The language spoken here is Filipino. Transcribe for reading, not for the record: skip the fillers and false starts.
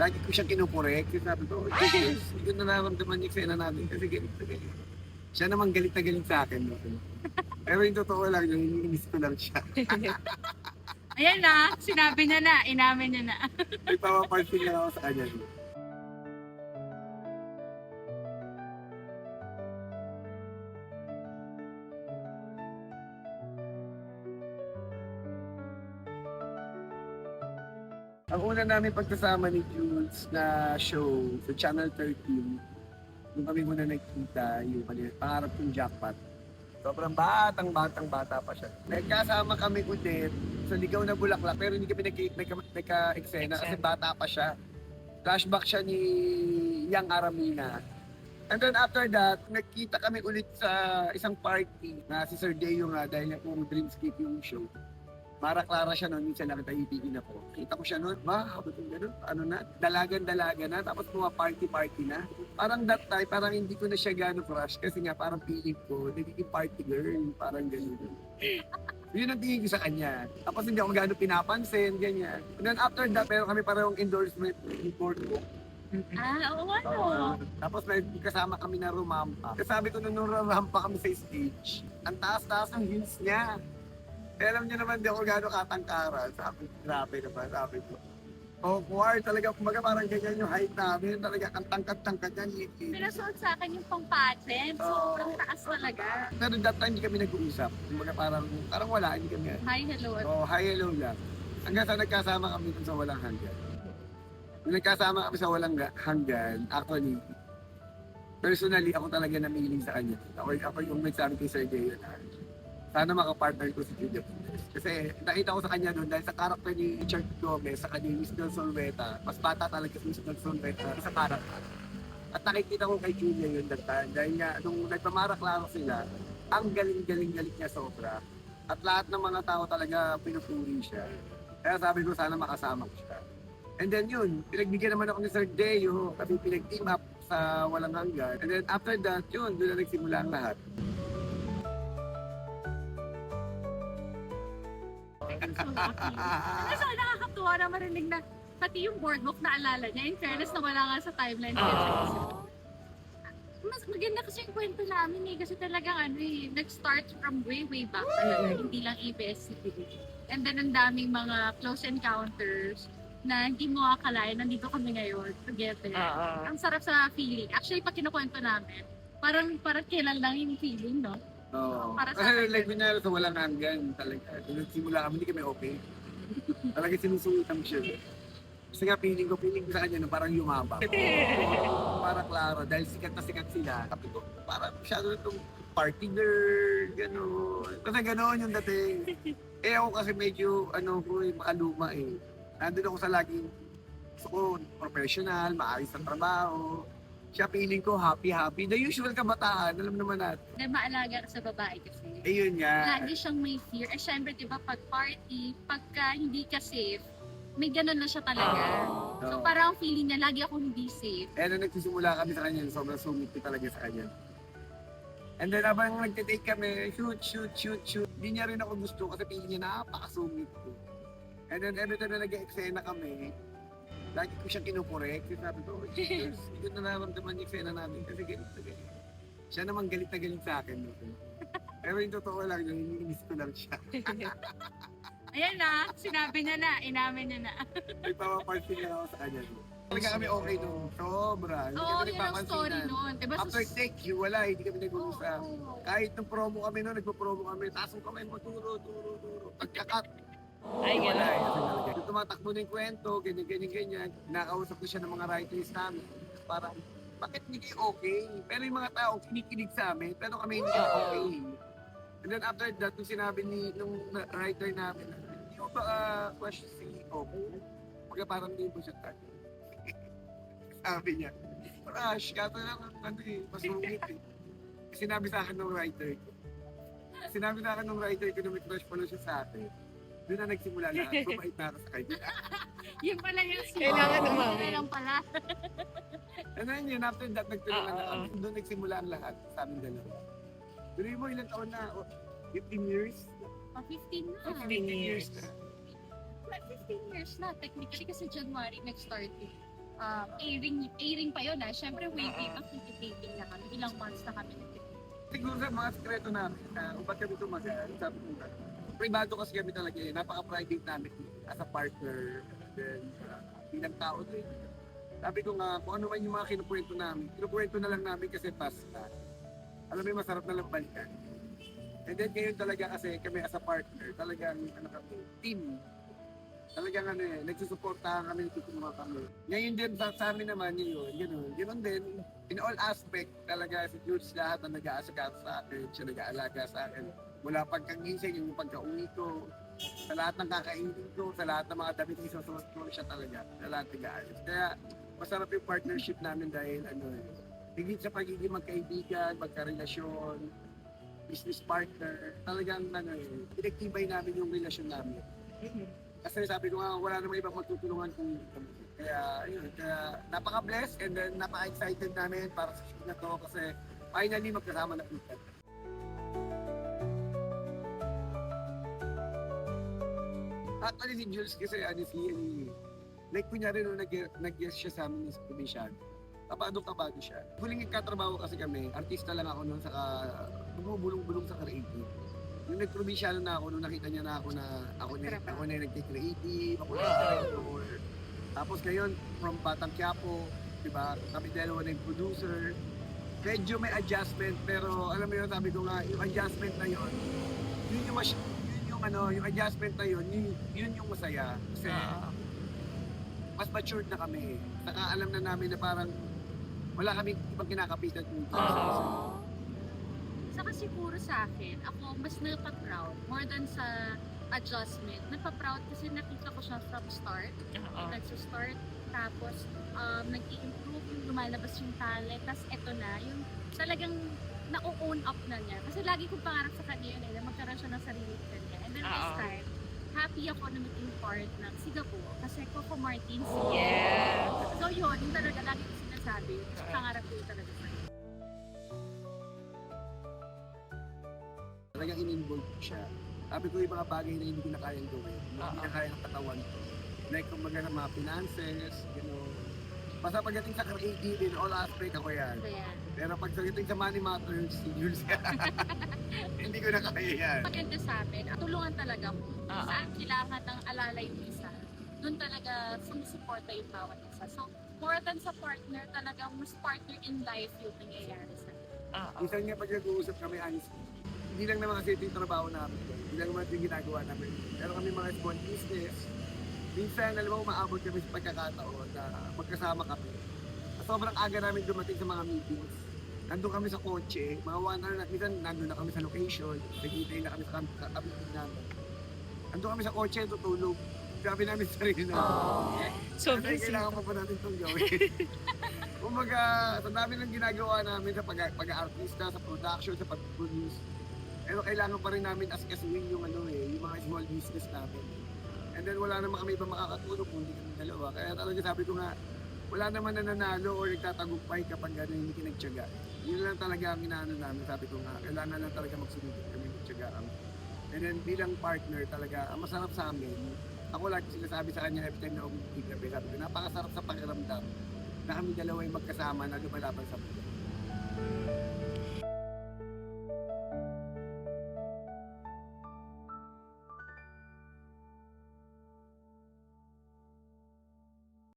Lagi ko siyang kinukorek. Kasi sabi ko, Jesus, hindi ko nararamdaman yung eksena natin kasi galit na galit. Siya naman galit na galit sa akin. No? Pero yung totoo lang, yung iniinis ko lang siya. Ayan na, sinabi niya na, inamin niya na. May papapansin lang ako sa kanya. Ang una namin pagkasama ni Jules na show sa Channel 13, nung kami muna nagkita, yung pangarap kong jackpot. Sobrang bata pa siya. Nagkasama kami ulit sa Ligaw na Bulaklak, pero hindi kami nagka-eksena kasi bata pa siya. Flashback siya ni Yang Aramina. And then after that, nagkita kami ulit sa isang party na si Sir Deo nga dahil nga puro Dreamscape yung show. Mara Clara siya noon, minsan nakita itigin ako. Kita ko siya noon, habang gano'n, ano na, dalagan-dalaga na, tapos mga party-party na. Parang that time, parang hindi ko na siya gano'n crush kasi nga parang feeling ko, nagiging party girl, parang gano'n. Yun ang tingin ko sa kanya. Tapos hindi ako gano'n pinapansin, ganyan. And then after that, meron kami parehong endorsement report ko. Oo ano. Tapos may kasama kami na rumampa. Kasi sabi ko nung rumampa kami sa stage, ang taas-taas ng heels niya. Alam niyo naman, di ako gano'ng katangkaran. Sabi, grabe naman, sabi ko. Awkward talaga, kumbaga parang ganyan yung height namin. Talaga, ang tangkad-tangkad niya, liit. Pinasuot sa akin yung pang-pageant, sobrang taas talaga. Pero that time, hindi kami nag-uusap. Kumbaga parang wala, hindi kami. Hi, hello. Hi, hello lang. Hanggang sa nagkasama kami dun sa walang hanggan. Nung nagkasama kami sa walang hanggan, actually, personally, ako talaga namili sa kanya. Ako yung nagsabi kay Sir Deo na sana makapartner ko si Julia Pundes. Kasi nakita ko sa kanya doon dahil sa karakter ni Richard Gomez, sa kanya Miss Del Solveta, mas bata talaga si Miss Del Solveta sa karakter. At nakikita ko kay Julia yun that time dahil nga nung nagpamaraklaro sila, ang galing niya sobra. At lahat ng mga tao talaga pinupuri siya. Kaya sabi ko sana makasama ko siya. And then yun, pinagbigyan naman ako ni Sir Deo kasi pinag-team up sa walang hanggan. And then after that, yun, doon na nagsimula ang lahat. Kasi nakakatuwa na marinig na pati yung boardwalk na alala niya. In fairness na wala nga sa timeline ko. Mas maganda kasi yung kwento namin kasi talagang nag-start from way back talaga. Hindi lang ABS-CBN. And then ang daming mga close encounters na hindi mo akalain nandito kami ngayon together. Ang sarap sa feeling. Actually, pag kinukwento namin, parang kailan lang yung feeling, no? Oo. Para sa Kasi akin. like kunyari sa walang hanggan talaga. Nung nagsimula kami, hindi kami okay. Talaga sinusungitan ko siya. Kasi nga feeling ko sa kanya na parang yumabang. Parang klaro, dahil sikat na sikat sila. Sabi ko, parang masyado na itong party girl, gano'n. Kasi gano'n yung dating. Ako kasi medyo, makaluma eh. Nandun ako sa laging, gusto ko, professional, maayos ang trabaho. Siya feeling ko happy. The usual kabataan, alam naman natin. Dahil maalaga ka sa babae kasi. Ayun nga. Lagi siyang may fear. Syempre, di ba, pag party, pagka hindi ka safe, may ganun na siya talaga. So, parang feeling niya, lagi ako hindi safe. Nung nagsisimula kami sa kanya, sobrang sumit ko talaga sa kanya. And then habang nagtitake kami, shoot. Hindi niya rin ako gusto kasi feeling niya napakasumit ko. And then every time na nag-eksena kami, lagi ko siyang kinukorek. Kasi sabi ko, Jesus, hindi ko nararamdaman yung eksena namin kasi galit na galit. Siya naman galit na galit sa akin. No? Pero yung totoo lang, yung iniinis ko lang siya. Ayan na, sinabi niya na, inamin niya na. May papapansin lang ako sa kanya. Talaga kami okay nung sobra. Hindi Oo, kami yun ang story nagpapansinan. nun. Diba, After take you, wala, hindi kami nag-uusap. Oo. Kahit nung promo kami noon, nagpo-promo kami, taas yung kamay mo, turo. Pagkakat. Ay, Wala gano'n. eh, kasi talaga. Yung tumatakbo na yung kwento, ganyan. Nakausap ko siya ng mga writers namin. Parang, bakit hindi kayo okay? Pero yung mga tao, kinikilig sa amin, pero kami hindi okay. And then after that, nung sinabi nung writer namin, hindi mo ba question si okay? Pagka parang hindi mo siya tag. Sabi niya, Rush, kato lang masungit eh. Sinabi sa akin ng writer ko. Na may crush pala siya sa akin. Doon na nagsimula lahat. Bumait na ako sa kanya. Yun pala yung Kailangan umamin. Kailangan pala. And then yun, after that, nagtulungan na Oo. kami. Doon nagsimula ang lahat sa amin dalawa. Tuloy mo, ilang taon na? 15 years? 15 na. 15 years na. 15 years na. Technically kasi January nag-start eh. airing pa yun Siyempre, way back, nagtitaping na kami. Ilang months na kami nagtitaping. Siguro sa mga sekreto namin na kung ba't kami tumagal, sabi ko nga, privado kasi kami talaga napaka-private namin as a partner, then bilang tao din. Sabi ko nga, kung ano man yung mga kinukwento na lang namin kasi past na. Alam mo yung masarap na lang balikan. And then ngayon talaga kasi kami as a partner, talagang kami, team. Talagang nagsusuportahan kami, nagtutulungan kami. Ngayon din sa amin naman yun, ganoon din. In all aspect, talaga si Jules lahat na nag-aasikaso sa akin, siya nag-aalaga sa akin. Mula pagkagising, yung pagka-uwi ko, sa lahat ng kakainin ko, sa lahat ng mga damit na isusunod ko, siya talaga, sa lahat nag-aalis. Kaya masarap yung partnership namin dahil higit sa pagiging magkaibigan, magkarelasyon, business partner, talagang pinaktibay namin yung relasyon namin. Kasi sabi ko nga, wala namang ibang magtutulungan kung kami. Kaya, kaya napaka-blessed and then napaka-excited namin para sa shoot na to kasi finally magkasama na kita. Actually si Jules kasi honestly, like kunyari nung nag-guest siya sa amin sa probinsyano, kabado siya. Huling nagkatrabaho kasi kami, artista lang ako noon, saka bumubulong-bulong sa creative. Nung nag-probinsyano na ako, nung nakita niya na ako na nag-creative, ako na director. Tapos ngayon, from Batang Quiapo, diba, kami dalawa na yung producer. Medyo may adjustment, pero alam mo yun, sabi ko nga, yung adjustment na yun, yung adjustment na yun yung masaya. Kasi mas matured na kami. Saka alam na namin na parang wala kami ibang kinakapitan kung Saka siguro sa akin, ako mas napaproud more than sa adjustment. Napaproud kasi nakita ko siya from start. Nagsa-start, tapos nag-i-improve, lumalabas yung talent, tapos eto na, yung talagang na-own up na niya. Kasi lagi kong pangarap sa kanya yun na magkaroon siya ng sarili kanya. And then this time, happy ako na maging part ng Sigapo kasi Coco Martin siya. Yes. So yun talaga, lagi ko sinasabi, pangarap ko yun talaga sa kanya. Talagang in-involve ko siya. Sabi ko yung mga bagay na hindi ko na kayang gawin. Hindi na kaya ng katawan ko. Like kumbaga ng mga finances, basta pagdating sa creative in all aspect ako yan. So yan. Pero pagdating sa money matters, si Jules hindi ko na kaya yan. Maganda sa amin, tulungan talaga kung saan kailangan ng alalay yung isa. Doon talaga sumusuporta yung bawat isa. So, more than sa partner, talagang mas partner in life yung nangyayari sa amin. Minsan nga pag nag-uusap kami, honestly, hindi lang naman kasi ito yung trabaho namin. Hindi lang naman ito yung ginagawa namin. Pero kami mga small business, minsan, alam mo, umaabot kami sa pagkakataon na magkasama kami. Sobrang aga namin dumating sa mga meetings. Nandun kami sa kotse, mga 1 hour na, minsan nandun na kami sa location, nagkitay na kami sa meeting namin. Nandun kami sa kotse, tutulog. Sabi namin sa sarili na, Sobrang kasi kailangan pa natin itong gawin. Kumbaga, sa dami ng ginagawa namin sa pag-artista, sa production, sa pag-produce. Pero kailangan pa rin namin asikasuhin yung yung mga small business namin. And then wala naman kami ibang makakatulong kung hindi kami dalawa. Kaya talaga sabi ko nga, wala naman nananalo o nagtatagumpay kapag gano'n hindi kinagtyaga. Yun lang talaga ang inaano namin. Sabi ko nga, kailangan lang talaga magsunod kami magtyaga. And then bilang partner talaga, ang masarap sa amin, ako lagi sinasabi sa kanya every time na umibig kami, sabi ko, napakasarap sa pakiramdam na kami dalawa yung magkasama na lumalaban sa buhay.